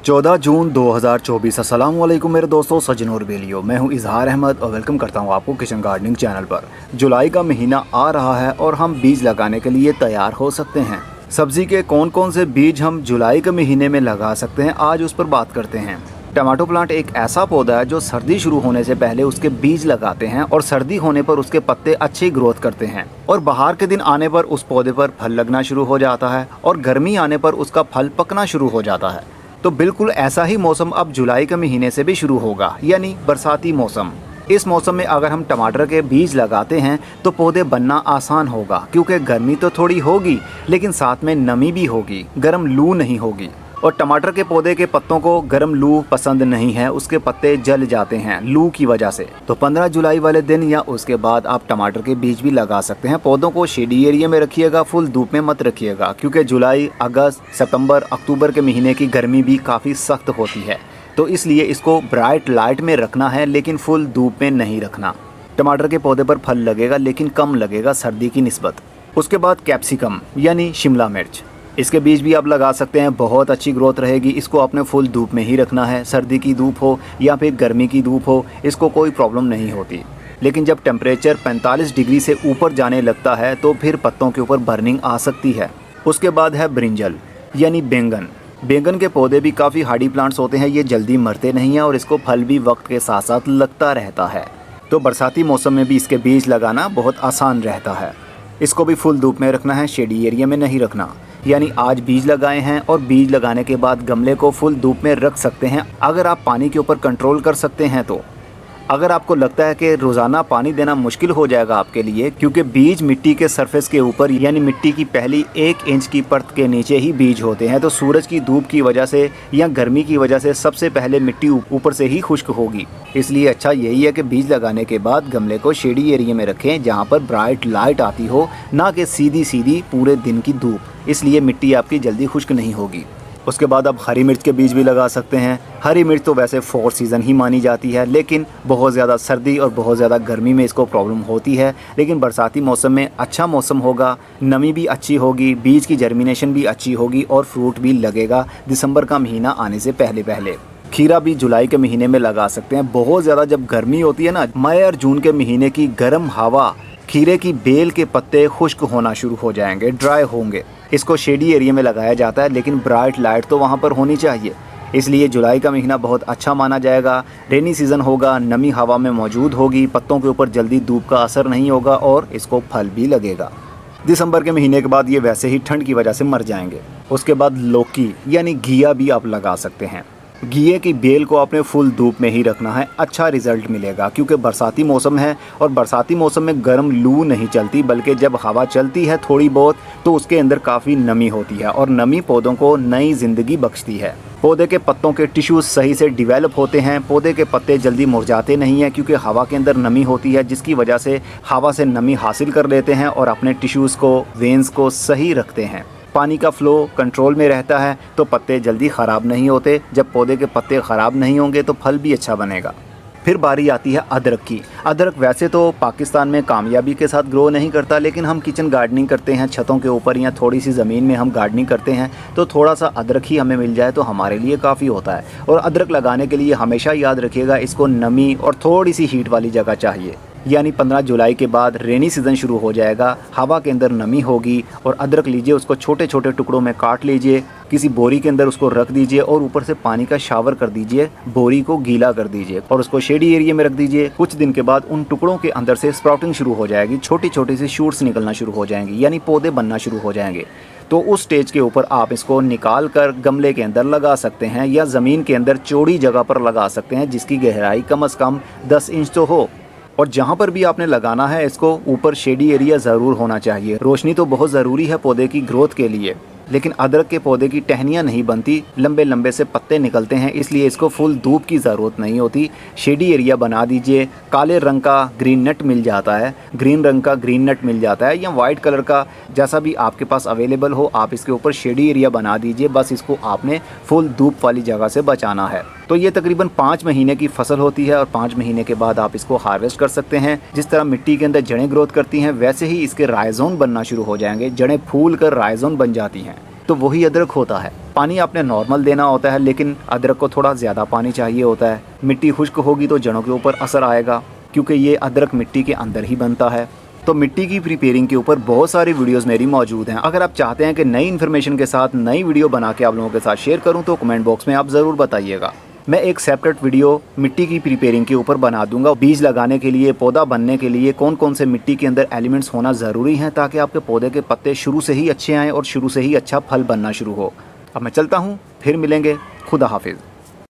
14 जून 2024। अस्सलाम वालेकुम मेरे दोस्तों, सज्जनों और बेलियो। मैं हूं इजहार अहमद और वेलकम करता हूं आपको किचन गार्डनिंग चैनल पर। जुलाई का महीना आ रहा है और हम बीज लगाने के लिए तैयार हो सकते हैं। सब्जी के कौन कौन से बीज हम जुलाई के महीने में लगा सकते हैं, आज उस पर बात करते हैं। टमाटो प्लांट एक ऐसा पौधा है जो सर्दी शुरू होने से पहले उसके बीज लगाते हैं और सर्दी होने पर उसके पत्ते अच्छी ग्रोथ करते हैं और बहार के दिन आने पर उस पौधे पर फल लगना शुरू हो जाता है और गर्मी आने पर उसका फल पकना शुरू हो जाता है। तो बिल्कुल ऐसा ही मौसम अब जुलाई के महीने से भी शुरू होगा, यानी बरसाती मौसम। इस मौसम में अगर हम टमाटर के बीज लगाते हैं तो पौधे बनना आसान होगा, क्योंकि गर्मी तो थोड़ी होगी लेकिन साथ में नमी भी होगी, गर्म लू नहीं होगी। और टमाटर के पौधे के पत्तों को गर्म लू पसंद नहीं है, उसके पत्ते जल जाते हैं लू की वजह से। तो 15 जुलाई वाले दिन या उसके बाद आप टमाटर के बीज भी लगा सकते हैं। पौधों को शेडी एरिया में रखिएगा, फुल धूप में मत रखिएगा, क्योंकि जुलाई, अगस्त, सितंबर, अक्टूबर के महीने की गर्मी भी काफ़ी सख्त होती है। तो इसलिए इसको ब्राइट लाइट में रखना है, लेकिन फुल धूप में नहीं रखना। टमाटर के पौधे पर फल लगेगा लेकिन कम लगेगा सर्दी की निस्बत। उसके बाद कैप्सिकम यानी शिमला मिर्च, इसके बीज भी आप लगा सकते हैं, बहुत अच्छी ग्रोथ रहेगी। इसको आपने फुल धूप में ही रखना है, सर्दी की धूप हो या फिर गर्मी की धूप हो, इसको कोई प्रॉब्लम नहीं होती। लेकिन जब टेम्परेचर 45 डिग्री से ऊपर जाने लगता है तो फिर पत्तों के ऊपर बर्निंग आ सकती है। उसके बाद है ब्रिंजल यानी बैंगन। बैंगन के पौधे भी काफ़ी हार्डी प्लांट्स होते हैं, ये जल्दी मरते नहीं हैं और इसको फल भी वक्त के साथ साथ लगता रहता है। तो बरसाती मौसम में भी इसके बीज लगाना बहुत आसान रहता है। इसको भी फुल धूप में रखना है, शेडी एरिया में नहीं रखना। यानी आज बीज लगाए हैं और बीज लगाने के बाद गमले को फुल धूप में रख सकते हैं, अगर आप पानी के ऊपर कंट्रोल कर सकते हैं तो। अगर आपको लगता है कि रोज़ाना पानी देना मुश्किल हो जाएगा आपके लिए, क्योंकि बीज मिट्टी के सरफेस के ऊपर यानी मिट्टी की पहली 1 इंच की परत के नीचे ही बीज होते हैं, तो सूरज की धूप की वजह से या गर्मी की वजह से सबसे पहले मिट्टी ऊपर से ही खुश्क होगी। इसलिए अच्छा यही है कि बीज लगाने के बाद गमले को शेडी एरिया में रखें, जहाँ पर ब्राइट लाइट आती हो, ना कि सीधी सीधी पूरे दिन की धूप। इसलिए मिट्टी आपकी जल्दी खुश्क नहीं होगी। उसके बाद आप हरी मिर्च के बीज भी लगा सकते हैं। हरी मिर्च तो वैसे 4 सीज़न ही मानी जाती है, लेकिन बहुत ज़्यादा सर्दी और बहुत ज़्यादा गर्मी में इसको प्रॉब्लम होती है। लेकिन बरसाती मौसम में अच्छा मौसम होगा, नमी भी अच्छी होगी, बीज की जर्मिनेशन भी अच्छी होगी और फ्रूट भी लगेगा दिसंबर का महीना आने से पहले पहले। खीरा भी जुलाई के महीने में लगा सकते हैं। बहुत ज़्यादा जब गर्मी होती है ना, मई और जून के महीने की गर्म हवा, खीरे की बेल के पत्ते खुश्क होना शुरू हो जाएंगे, ड्राई होंगे। इसको शेडी एरिया में लगाया जाता है, लेकिन ब्राइट लाइट तो वहाँ पर होनी चाहिए। इसलिए जुलाई का महीना बहुत अच्छा माना जाएगा। रेनी सीज़न होगा, नमी हवा में मौजूद होगी, पत्तों के ऊपर जल्दी धूप का असर नहीं होगा और इसको फल भी लगेगा। दिसंबर के महीने के बाद ये वैसे ही ठंड की वजह से मर जाएंगे। उसके बाद लौकी यानी घिया भी आप लगा सकते हैं। घिए की बेल को आपने फुल धूप में ही रखना है, अच्छा रिजल्ट मिलेगा, क्योंकि बरसाती मौसम है और बरसाती मौसम में गर्म लू नहीं चलती, बल्कि जब हवा चलती है थोड़ी बहुत तो उसके अंदर काफ़ी नमी होती है और नमी पौधों को नई ज़िंदगी बख्शती है। पौधे के पत्तों के टिश्यूज सही से डिवेलप होते हैं। पौधे के पत्ते जल्दी मुरझाते नहीं हैं, क्योंकि हवा के अंदर नमी होती है, जिसकी वजह से हवा से नमी हासिल कर लेते हैं और अपने टिश्यूज़ को, वेन्स को सही रखते हैं। पानी का फ्लो कंट्रोल में रहता है तो पत्ते जल्दी ख़राब नहीं होते। जब पौधे के पत्ते ख़राब नहीं होंगे तो फल भी अच्छा बनेगा। फिर बारी आती है अदरक की। अदरक वैसे तो पाकिस्तान में कामयाबी के साथ ग्रो नहीं करता, लेकिन हम किचन गार्डनिंग करते हैं, छतों के ऊपर या थोड़ी सी ज़मीन में हम गार्डनिंग करते हैं, तो थोड़ा सा अदरक ही हमें मिल जाए तो हमारे लिए काफ़ी होता है। और अदरक लगाने के लिए हमेशा याद रखिएगा, इसको नमी और थोड़ी सी हीट वाली जगह चाहिए। यानी 15 जुलाई के बाद रेनी सीज़न शुरू हो जाएगा, हवा के अंदर नमी होगी और अदरक लीजिए, उसको छोटे छोटे टुकड़ों में काट लीजिए, किसी बोरी के अंदर उसको रख दीजिए और ऊपर से पानी का शावर कर दीजिए, बोरी को गीला कर दीजिए और उसको शेडी एरिया में रख दीजिए। कुछ दिन के बाद उन टुकड़ों के अंदर से स्प्राउटिंग शुरू हो जाएगी, छोटी छोटी सी शूट्स निकलना शुरू हो जाएंगी, यानी पौधे बनना शुरू हो जाएंगे। तो उस स्टेज के ऊपर आप इसको निकाल कर गमले के अंदर लगा सकते हैं या ज़मीन के अंदर चौड़ी जगह पर लगा सकते हैं, जिसकी गहराई कम से कम 10 इंच तो हो। और जहाँ पर भी आपने लगाना है, इसको ऊपर शेडी एरिया ज़रूर होना चाहिए। रोशनी तो बहुत ज़रूरी है पौधे की ग्रोथ के लिए, लेकिन अदरक के पौधे की टहनियाँ नहीं बनती, लंबे लंबे से पत्ते निकलते हैं, इसलिए इसको फुल धूप की ज़रूरत नहीं होती। शेडी एरिया बना दीजिए। काले रंग का ग्रीन नट मिल जाता है, ग्रीन रंग का ग्रीन नट मिल जाता है, या वाइट कलर का, जैसा भी आपके पास अवेलेबल हो, आप इसके ऊपर शेडी एरिया बना दीजिए। बस इसको आपने फुल धूप वाली जगह से बचाना है। तो ये तकरीबन 5 महीने की फसल होती है और 5 महीने के बाद आप इसको हार्वेस्ट कर सकते हैं। जिस तरह मिट्टी के अंदर जड़ें ग्रोथ करती हैं, वैसे ही इसके राइजोन बनना शुरू हो जाएंगे। जड़ें फूल कर राइजोन बन जाती हैं। तो वही अदरक होता है। पानी आपने नॉर्मल देना होता है, लेकिन अदरक को थोड़ा ज़्यादा पानी चाहिए होता है। मिट्टी खुश्क होगी तो जड़ों के ऊपर असर आएगा, क्योंकि ये अदरक मिट्टी के अंदर ही बनता है। तो मिट्टी की प्रिपेयरिंग के ऊपर बहुत सारी वीडियोस मेरी मौजूद हैं। अगर आप चाहते हैं कि नई इन्फॉर्मेशन के साथ नई वीडियो बना के आप लोगों के साथ शेयर करूं तो कमेंट बॉक्स में आप ज़रूर बताइएगा। मैं एक सेपरेट वीडियो मिट्टी की प्रिपेयरिंग के ऊपर बना दूंगा। बीज लगाने के लिए, पौधा बनने के लिए कौन कौन से मिट्टी के अंदर एलिमेंट्स होना ज़रूरी हैं, ताकि आपके पौधे के पत्ते शुरू से ही अच्छे आएँ और शुरू से ही अच्छा फल बनना शुरू हो। अब मैं चलता हूँ, फिर मिलेंगे। खुदा हाफिज़।